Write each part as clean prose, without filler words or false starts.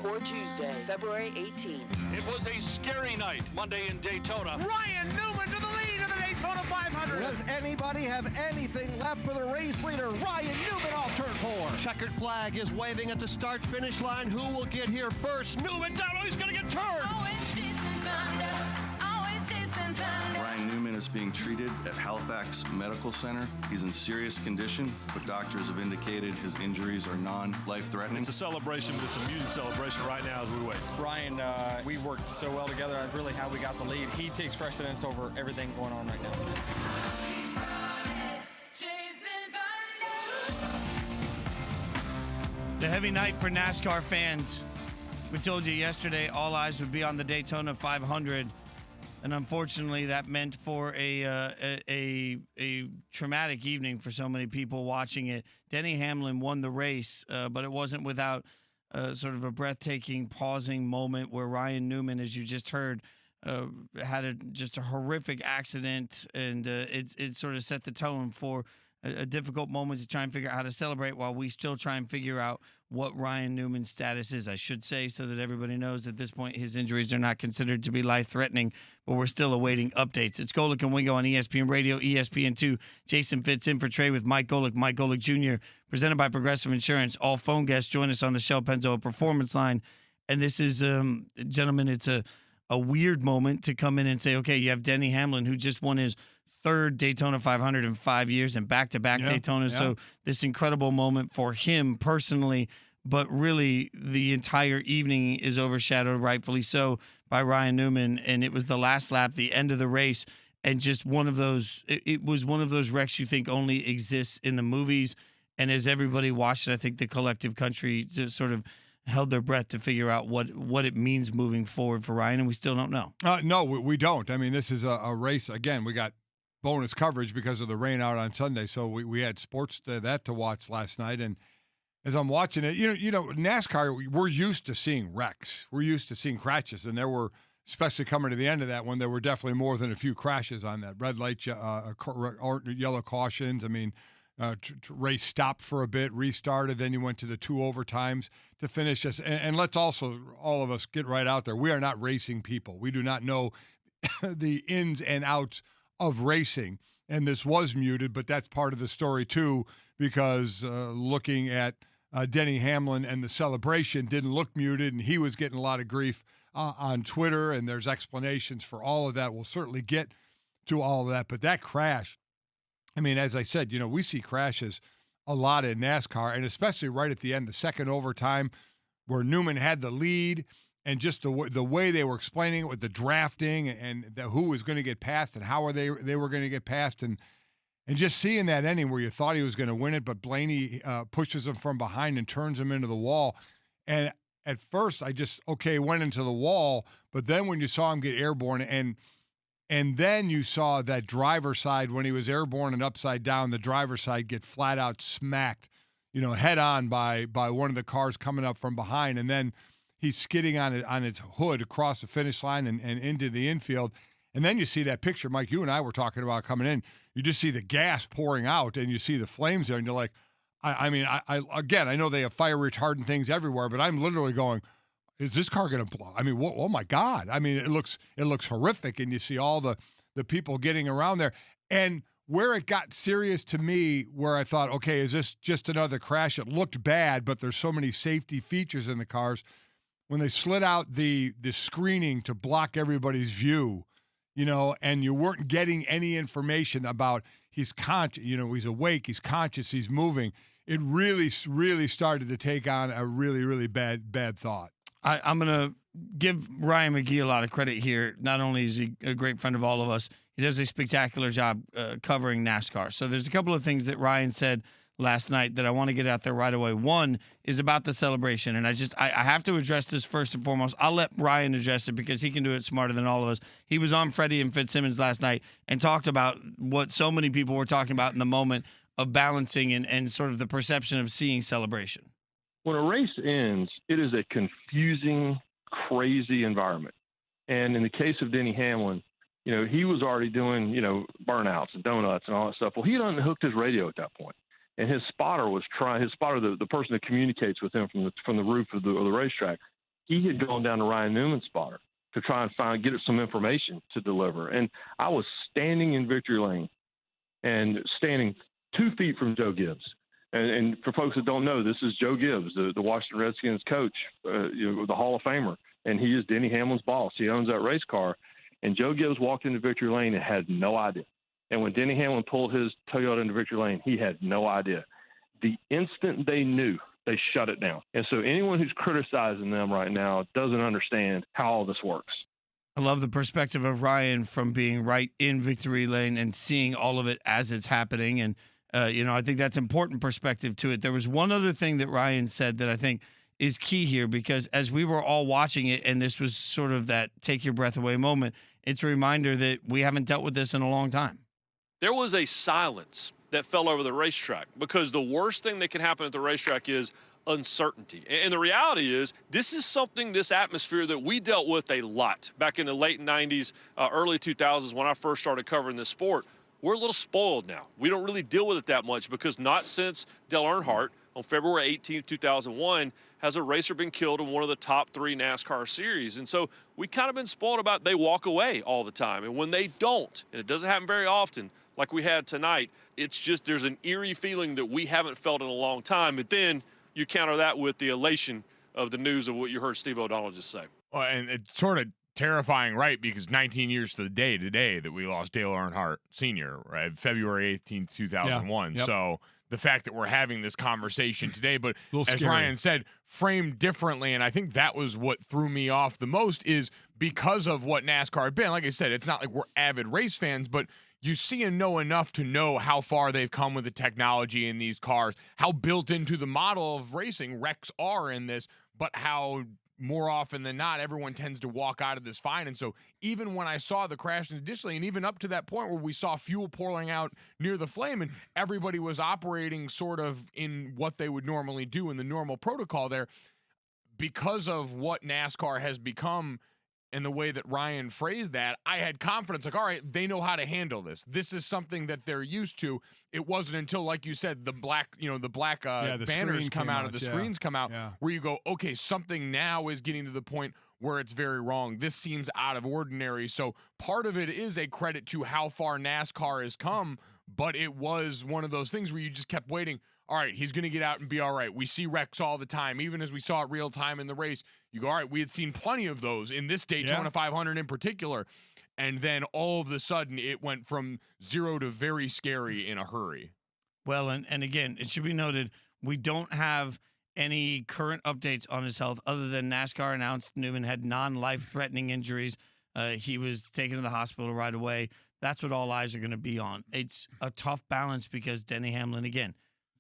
Or Tuesday, February 18th. It was a scary night Monday in Daytona. Ryan Newman to the lead in the Daytona 500. Does anybody have anything left for the race leader? Ryan Newman off turn 4. Checkered flag is waving at the start-finish line. Who will get here first? Newman down. Oh, he's going to get turned. Always chasing thunder. Always chasing thunder. Ryan Newman is being treated at Halifax Medical Center. He's in serious condition, but doctors have indicated his injuries are non-life-threatening. It's a celebration, but it's a muted celebration right now as we wait. Ryan, we worked so well together. That's really how we got the lead. He takes precedence over everything going on right now. It's a heavy night for NASCAR fans. We told you yesterday all eyes would be on the Daytona 500. And unfortunately, that meant for a traumatic evening for so many people watching it. Denny Hamlin won the race, but it wasn't without sort of a breathtaking, pausing moment where Ryan Newman, as you just heard, had just a horrific accident, and it sort of set the tone for a difficult moment to try and figure out how to celebrate while we still try and figure out what Ryan Newman's status is. I should say, so that everybody knows at this point his injuries are not considered to be life-threatening, but we're still awaiting updates. It's Golic and Wingo on ESPN Radio, ESPN2. Jason Fitz in for Trey with Mike Golic Jr., presented by Progressive Insurance. All phone guests join us on the Shell Pennzoil Performance Line. And this is, gentlemen, it's a weird moment to come in and say, okay, you have Denny Hamlin, who just won his third Daytona 500 in 5 years and back-to-back Daytonas. Yeah. So this incredible moment for him personally, but really the entire evening is overshadowed, rightfully so, by Ryan Newman. And it was the last lap, the end of the race, and just one of those, it was one of those wrecks you think only exists in the movies. And as everybody watched it, I think the collective country just sort of held their breath to figure out what it means moving forward for Ryan, and we still don't know. No, we don't. I mean, this is a race. Again, we got bonus coverage because of the rain out on Sunday, so we had sports that to watch last night. And as I'm watching it, you know, NASCAR, we're used to seeing wrecks, we're used to seeing crashes, and there were, especially coming to the end of that one, there were definitely more than a few crashes on that red light, yellow cautions. I mean, race stopped for a bit, restarted, then you went to the 2 overtimes to finish this. And let's also, all of us, get right out there. We are not racing people. We do not know the ins and outs of racing, and this was muted, but that's part of the story too, because looking at Denny Hamlin and the celebration didn't look muted, and he was getting a lot of grief on Twitter, and there's explanations for all of that. We'll certainly get to all of that, but that crash, I mean, as I said, you know, we see crashes a lot in NASCAR, and especially right at the end, the second overtime where Newman had the lead, and just the way they were explaining it with the drafting and who was going to get past and how they were going to get past, and just seeing that ending where you thought he was going to win it, but Blaney pushes him from behind and turns him into the wall. And at first I just, went into the wall, but then when you saw him get airborne and then you saw that driver's side, when he was airborne and upside down, the driver's side get flat out smacked, you know, head on by one of the cars coming up from behind, and then he's skidding on its hood across the finish line and into the infield. And then you see that picture, Mike, you and I were talking about coming in. You just see the gas pouring out, and you see the flames there, and you're like, I mean, I know they have fire retardant things everywhere, but I'm literally going, is this car going to blow? I mean, oh my God. I mean, it looks horrific, and you see all the people getting around there. And where it got serious to me, where I thought, okay, is this just another crash? It looked bad, but there's so many safety features in the cars. When they slid out the screening to block everybody's view, you know, and you weren't getting any information about he's conscious, you know, he's awake, he's conscious, he's moving, it really, really started to take on a really, really bad thought. I'm going to give Ryan McGee a lot of credit here. Not only is he a great friend of all of us, he does a spectacular job covering NASCAR. So there's a couple of things that Ryan said last night that I want to get out there right away. One is about the celebration, and I have to address this first and foremost. I'll let Ryan address it because he can do it smarter than all of us. He was on Freddie and Fitzsimmons last night and talked about what so many people were talking about in the moment of balancing and sort of the perception of seeing celebration. When a race ends, it is a confusing, crazy environment. And in the case of Denny Hamlin, you know, he was already doing, you know, burnouts and donuts and all that stuff. Well, he had unhooked his radio at that point. and his spotter was trying. His spotter, the person that communicates with him from the roof of the racetrack, he had gone down to Ryan Newman's spotter to try and get some information to deliver. And I was standing in victory lane and standing 2 feet from Joe Gibbs. And for folks that don't know, this is Joe Gibbs, the Washington Redskins coach, the Hall of Famer, and he is Denny Hamlin's boss. He owns that race car. And Joe Gibbs walked into victory lane and had no idea. And when Denny Hamlin pulled his Toyota into victory lane, he had no idea. The instant they knew, they shut it down. And so anyone who's criticizing them right now doesn't understand how all this works. I love the perspective of Ryan from being right in victory lane and seeing all of it as it's happening. And, I think that's important perspective to it. There was one other thing that Ryan said that I think is key here, because as we were all watching it, and this was sort of that take your breath away moment, it's a reminder that we haven't dealt with this in a long time. There was a silence that fell over the racetrack, because the worst thing that can happen at the racetrack is uncertainty. And the reality is, this atmosphere that we dealt with a lot back in the late 90s, early 2000s when I first started covering this sport. We're a little spoiled now. We don't really deal with it that much, because not since Dale Earnhardt on February 18th, 2001, has a racer been killed in one of the top 3 NASCAR series. And so we kind of been spoiled about they walk away all the time. And when they don't, and it doesn't happen very often like we had tonight, it's just there's an eerie feeling that we haven't felt in a long time. But then you counter that with the elation of the news of what you heard Steve O'Donnell just say. Well, and it's sort of terrifying, right? Because 19 years to the day today that we lost Dale Earnhardt Sr., right? February 18th, 2001. Yeah. Yep. So the fact that we're having this conversation today, but as scary. Ryan said, framed differently, and I think that was what threw me off the most, is because of what NASCAR had been. Like I said, it's not like we're avid race fans, but you see and know enough to know how far they've come with the technology in these cars, how built into the model of racing wrecks are in this, but how more often than not, everyone tends to walk out of this fine. And so even when I saw the crash initially, and even up to that point where we saw fuel pouring out near the flame and everybody was operating sort of in what they would normally do in the normal protocol there, because of what NASCAR has become and the way that Ryan phrased that, I had confidence, like, all right, they know how to handle this. This is something that they're used to. It wasn't until, like you said, the black banners come out, the screens come out, where you go, okay, something now is getting to the point where it's very wrong. This seems out of ordinary. So part of it is a credit to how far NASCAR has come, but it was one of those things where you just kept waiting. All right, he's going to get out and be all right. We see wrecks all the time. Even as we saw it real time in the race, you go, all right, we had seen plenty of those in this Daytona 500 in particular. And then all of a sudden it went from zero to very scary in a hurry. Well, and again, it should be noted, we don't have any current updates on his health other than NASCAR announced Newman had non-life-threatening injuries. He was taken to the hospital right away. That's what all eyes are going to be on. It's a tough balance because Denny Hamlin, again,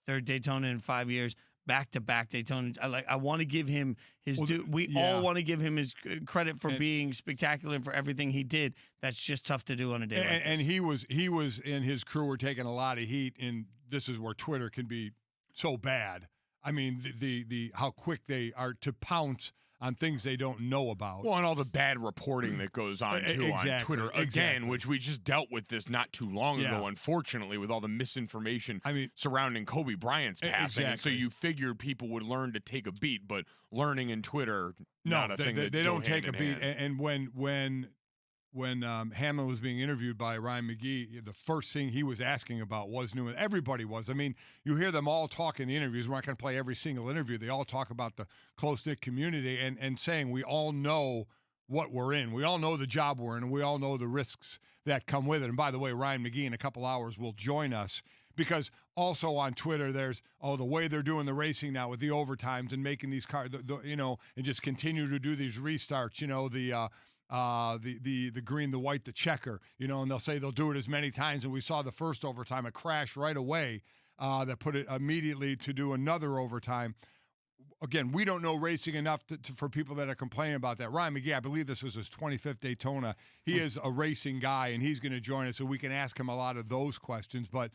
third Daytona in 5 years, back-to-back Daytona. I want to give him his due. We all want to give him his credit for being spectacular and for everything he did. That's just tough to do on a day like this. And he was and his crew were taking a lot of heat, and this is where Twitter can be so bad. I mean, the how quick they are to pounce on things they don't know about. Well, and all the bad reporting that goes on, too, on Twitter, again, which we just dealt with this not too long ago, unfortunately, with all the misinformation surrounding Kobe Bryant's passing. And so you figured people would learn to take a beat, but learning in Twitter, not a thing that they don't take a beat. And when Hamlin was being interviewed by Ryan McGee, the first thing he was asking about was Newman. Everybody was. I mean, you hear them all talk in the interviews. We're not going to play every single interview. They all talk about the close-knit community and saying we all know what we're in. We all know the job we're in, and we all know the risks that come with it. And by the way, Ryan McGee in a couple hours will join us because also on Twitter there's, the way they're doing the racing now with the overtimes and making these cars, and just continue to do these restarts, the green, the white, the checker, and they'll say they'll do it as many times. And we saw the first overtime, a crash right away that put it immediately to do another overtime. Again, we don't know racing enough for people that are complaining about that. Ryan McGee, I believe this was his 25th Daytona. He is a racing guy, and he's going to join us, so we can ask him a lot of those questions. But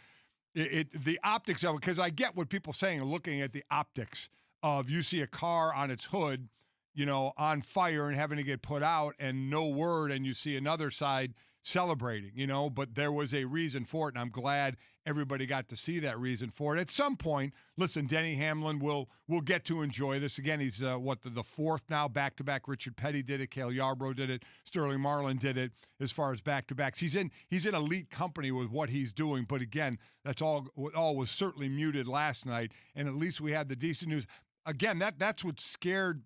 the optics of it, because I get what people are saying, looking at the optics of you see a car on its hood, on fire and having to get put out and no word, and you see another side celebrating, but there was a reason for it, and I'm glad everybody got to see that reason for it. At some point, listen, Denny Hamlin will get to enjoy this. Again, he's the fourth now back-to-back. Richard Petty did it, Cale Yarbrough did it, Sterling Marlin did it as far as back-to-backs. He's in elite company with what he's doing, but again, that's all was certainly muted last night, and at least we had the decent news. Again, that's what scared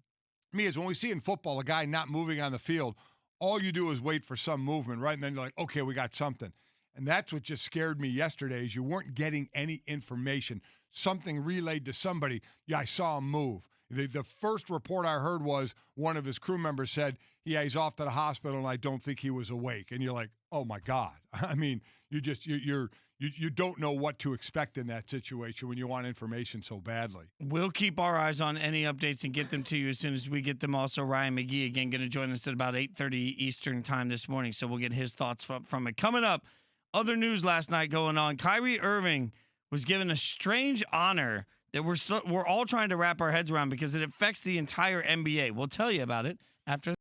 me is when we see in football a guy not moving on the field, all you do is wait for some movement, right? And then you're like, okay, we got something. And that's what just scared me yesterday is you weren't getting any information. Something relayed to somebody, yeah, I saw him move. The first report I heard was one of his crew members said, yeah, he's off to the hospital and I don't think he was awake. And you're like, oh my God. I mean, you don't know what to expect in that situation when you want information so badly. We'll keep our eyes on any updates and get them to you as soon as we get them. Also, Ryan McGee, again, going to join us at about 8:30 Eastern time this morning, so we'll get his thoughts from it. Coming up, other news last night going on. Kyrie Irving was given a strange honor that we're all trying to wrap our heads around because it affects the entire NBA. We'll tell you about it after